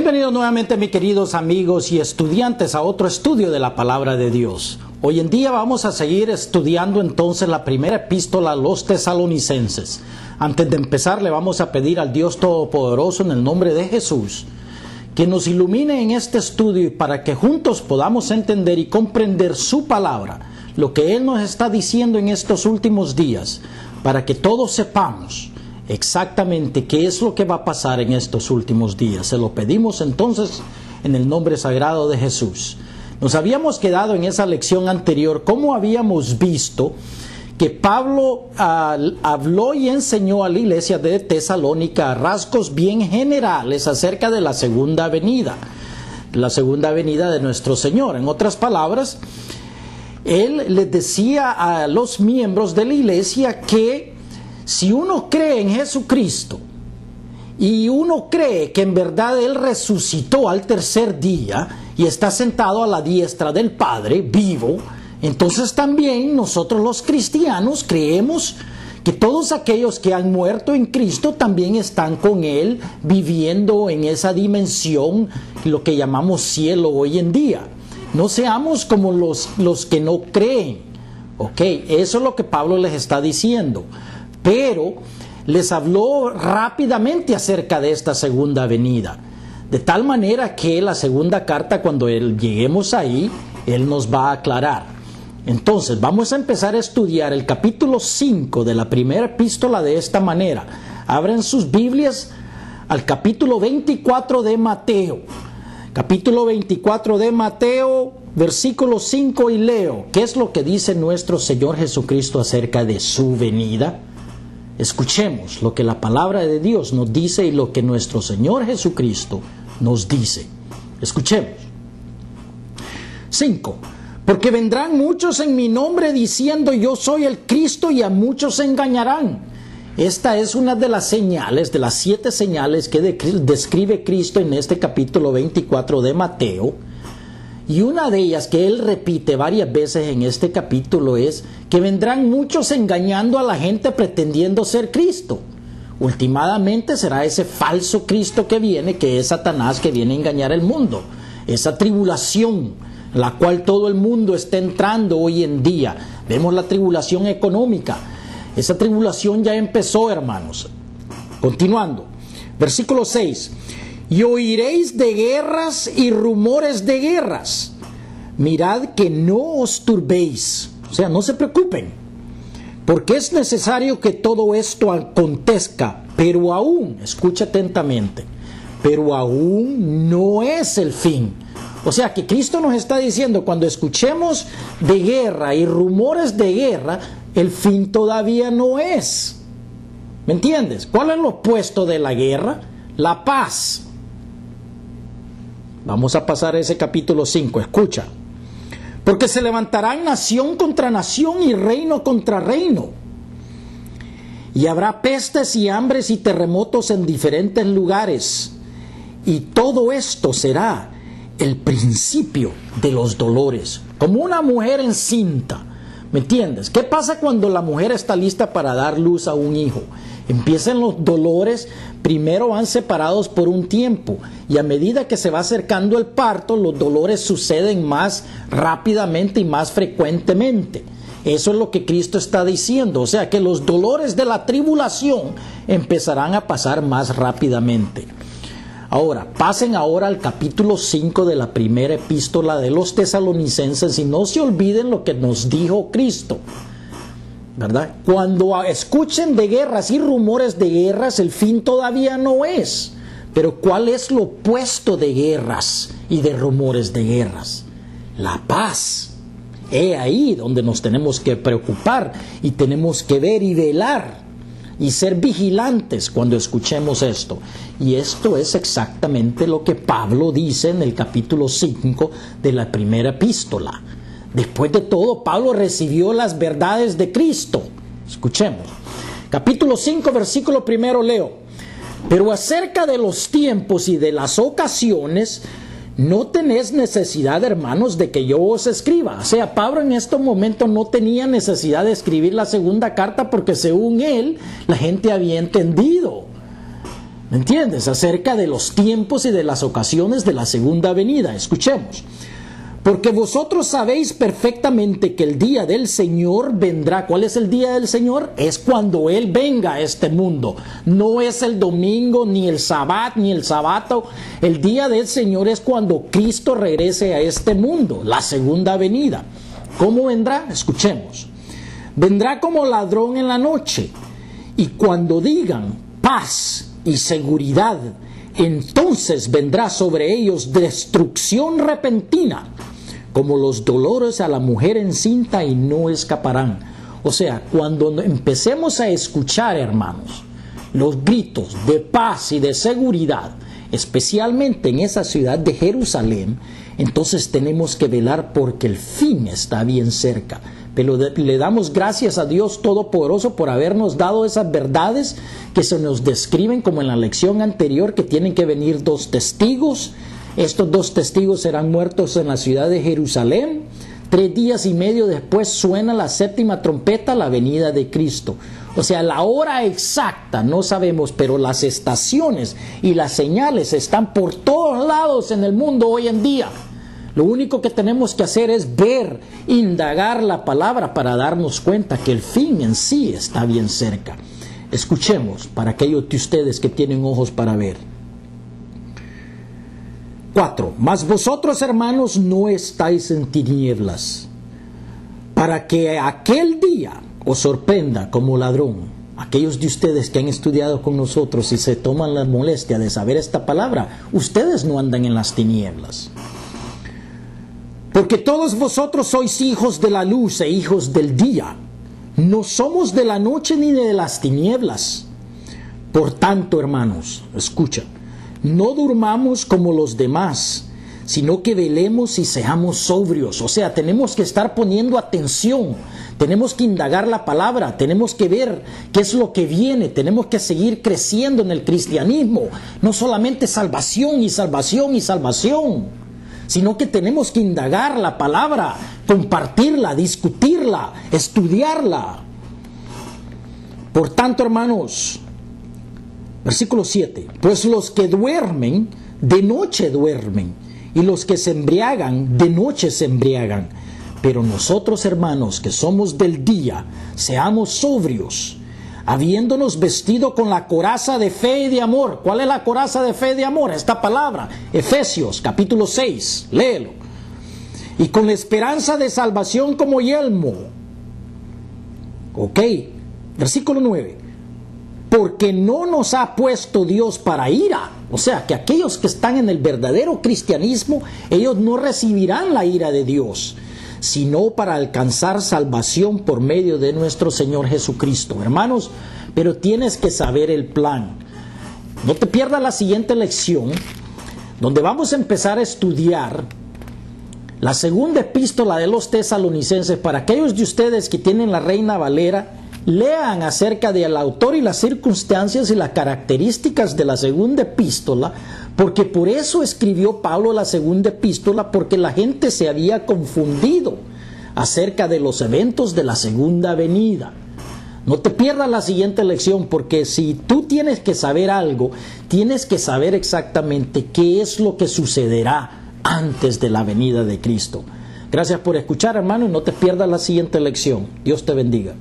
Bienvenidos nuevamente, mis queridos amigos y estudiantes, a otro estudio de la Palabra de Dios. Hoy en día vamos a seguir estudiando entonces la primera epístola a los tesalonicenses. Antes de empezar, le vamos a pedir al Dios Todopoderoso en el nombre de Jesús que nos ilumine en este estudio y para que juntos podamos entender y comprender su palabra, lo que Él nos está diciendo en estos últimos días, para que todos sepamos exactamente qué es lo que va a pasar en estos últimos días. Se lo pedimos entonces en el nombre sagrado de Jesús. Nos habíamos quedado en esa lección anterior, cómo habíamos visto que Pablo habló y enseñó a la iglesia de Tesalónica rasgos bien generales acerca de la segunda venida de nuestro Señor. En otras palabras, él les decía a los miembros de la iglesia que si uno cree en Jesucristo y uno cree que en verdad Él resucitó al tercer día y está sentado a la diestra del Padre vivo, entonces también nosotros los cristianos creemos que todos aquellos que han muerto en Cristo también están con Él viviendo en esa dimensión, lo que llamamos cielo hoy en día. No seamos como los que no creen. Ok, eso es lo que Pablo les está diciendo. Pero les habló rápidamente acerca de esta segunda venida. De tal manera que la segunda carta, cuando lleguemos ahí, Él nos va a aclarar. Entonces, vamos a empezar a estudiar el capítulo 5 de la primera epístola de esta manera. Abren sus Biblias al capítulo 24 de Mateo. Capítulo 24 de Mateo, versículo 5, y leo. ¿Qué es lo que dice nuestro Señor Jesucristo acerca de su venida? Escuchemos lo que la palabra de Dios nos dice y lo que nuestro Señor Jesucristo nos dice. Escuchemos. 5. Porque vendrán muchos en mi nombre diciendo yo soy el Cristo y a muchos se engañarán. Esta es una de las señales, de las 7 señales que describe Cristo en este capítulo 24 de Mateo. Y una de ellas que Él repite varias veces en este capítulo es que vendrán muchos engañando a la gente pretendiendo ser Cristo. Últimamente será ese falso Cristo que viene, que es Satanás, que viene a engañar el mundo. Esa tribulación, la cual todo el mundo está entrando hoy en día. Vemos la tribulación económica. Esa tribulación ya empezó, hermanos. Continuando. Versículo 6. Y oiréis de guerras y rumores de guerras. Mirad que no os turbéis. O sea, no se preocupen. Porque es necesario que todo esto acontezca. Pero aún, escucha atentamente, pero aún no es el fin. O sea, que Cristo nos está diciendo, cuando escuchemos de guerra y rumores de guerra, el fin todavía no es. ¿Me entiendes? ¿Cuál es lo opuesto de la guerra? La paz. Vamos a pasar a ese capítulo 5, escucha. Porque se levantarán nación contra nación y reino contra reino. Y habrá pestes y hambres y terremotos en diferentes lugares. Y todo esto será el principio de los dolores. Como una mujer encinta. ¿Me entiendes? ¿Qué pasa cuando la mujer está lista para dar luz a un hijo? Empiezan los dolores, primero van separados por un tiempo y a medida que se va acercando el parto, los dolores suceden más rápidamente y más frecuentemente. Eso es lo que Cristo está diciendo, o sea que los dolores de la tribulación empezarán a pasar más rápidamente. Ahora, pasen ahora al capítulo 5 de la primera epístola de los tesalonicenses y no se olviden lo que nos dijo Cristo. ¿Verdad? Cuando escuchen de guerras y rumores de guerras, el fin todavía no es. Pero ¿cuál es lo opuesto de guerras y de rumores de guerras? La paz. He ahí donde nos tenemos que preocupar y tenemos que ver y velar y ser vigilantes cuando escuchemos esto. Y esto es exactamente lo que Pablo dice en el capítulo 5 de la primera epístola. Después de todo, Pablo recibió las verdades de Cristo. Escuchemos. Capítulo 5, versículo 1, leo. Pero acerca de los tiempos y de las ocasiones, no tenéis necesidad, hermanos, de que yo os escriba. O sea, Pablo en este momento no tenía necesidad de escribir la segunda carta porque según él, la gente había entendido. ¿Me entiendes? Acerca de los tiempos y de las ocasiones de la segunda venida. Escuchemos. Porque vosotros sabéis perfectamente que el día del Señor vendrá. ¿Cuál es el día del Señor? Es cuando Él venga a este mundo. No es el domingo, ni el sabbat, ni el sabato. El día del Señor es cuando Cristo regrese a este mundo, la segunda venida. ¿Cómo vendrá? Escuchemos. Vendrá como ladrón en la noche. Y cuando digan paz y seguridad, entonces vendrá sobre ellos destrucción repentina, como los dolores a la mujer encinta, y no escaparán. O sea, cuando empecemos a escuchar, hermanos, los gritos de paz y de seguridad, especialmente en esa ciudad de Jerusalén, entonces tenemos que velar porque el fin está bien cerca. Pero le damos gracias a Dios Todopoderoso por habernos dado esas verdades que se nos describen como en la lección anterior, que tienen que venir 2 testigos. Estos 2 testigos serán muertos en la ciudad de Jerusalén. 3 días y medio después suena la 7ª trompeta, la venida de Cristo. O sea, la hora exacta no sabemos, pero las estaciones y las señales están por todos lados en el mundo hoy en día. Lo único que tenemos que hacer es ver, indagar la palabra para darnos cuenta que el fin en sí está bien cerca. Escuchemos para aquellos de ustedes que tienen ojos para ver. 4. Mas vosotros, hermanos, no estáis en tinieblas, para que aquel día os sorprenda como ladrón. Aquellos de ustedes que han estudiado con nosotros y se toman la molestia de saber esta palabra, ustedes no andan en las tinieblas. Porque todos vosotros sois hijos de la luz e hijos del día. No somos de la noche ni de las tinieblas. Por tanto, hermanos, escucha, no durmamos como los demás, sino que velemos y seamos sobrios. O sea, tenemos que estar poniendo atención, tenemos que indagar la palabra, tenemos que ver qué es lo que viene, tenemos que seguir creciendo en el cristianismo. No solamente salvación y salvación y salvación, sino que tenemos que indagar la palabra, compartirla, discutirla, estudiarla. Por tanto, hermanos, versículo 7, pues los que duermen, de noche duermen, y los que se embriagan, de noche se embriagan. Pero nosotros, hermanos, que somos del día, seamos sobrios, habiéndonos vestido con la coraza de fe y de amor. ¿Cuál es la coraza de fe y de amor? Esta palabra, Efesios capítulo 6, léelo. Y con la esperanza de salvación como yelmo. Ok, versículo 9. Porque no nos ha puesto Dios para ira. O sea, que aquellos que están en el verdadero cristianismo, ellos no recibirán la ira de Dios, sino para alcanzar salvación por medio de nuestro Señor Jesucristo. Hermanos, pero tienes que saber el plan. No te pierdas la siguiente lección, donde vamos a empezar a estudiar la segunda epístola de los tesalonicenses. Para aquellos de ustedes que tienen la Reina Valera, lean acerca del autor y las circunstancias y las características de la segunda epístola, porque por eso escribió Pablo la segunda epístola, porque la gente se había confundido acerca de los eventos de la segunda venida. No te pierdas la siguiente lección, porque si tú tienes que saber algo, tienes que saber exactamente qué es lo que sucederá antes de la venida de Cristo. Gracias por escuchar, hermano, y no te pierdas la siguiente lección. Dios te bendiga.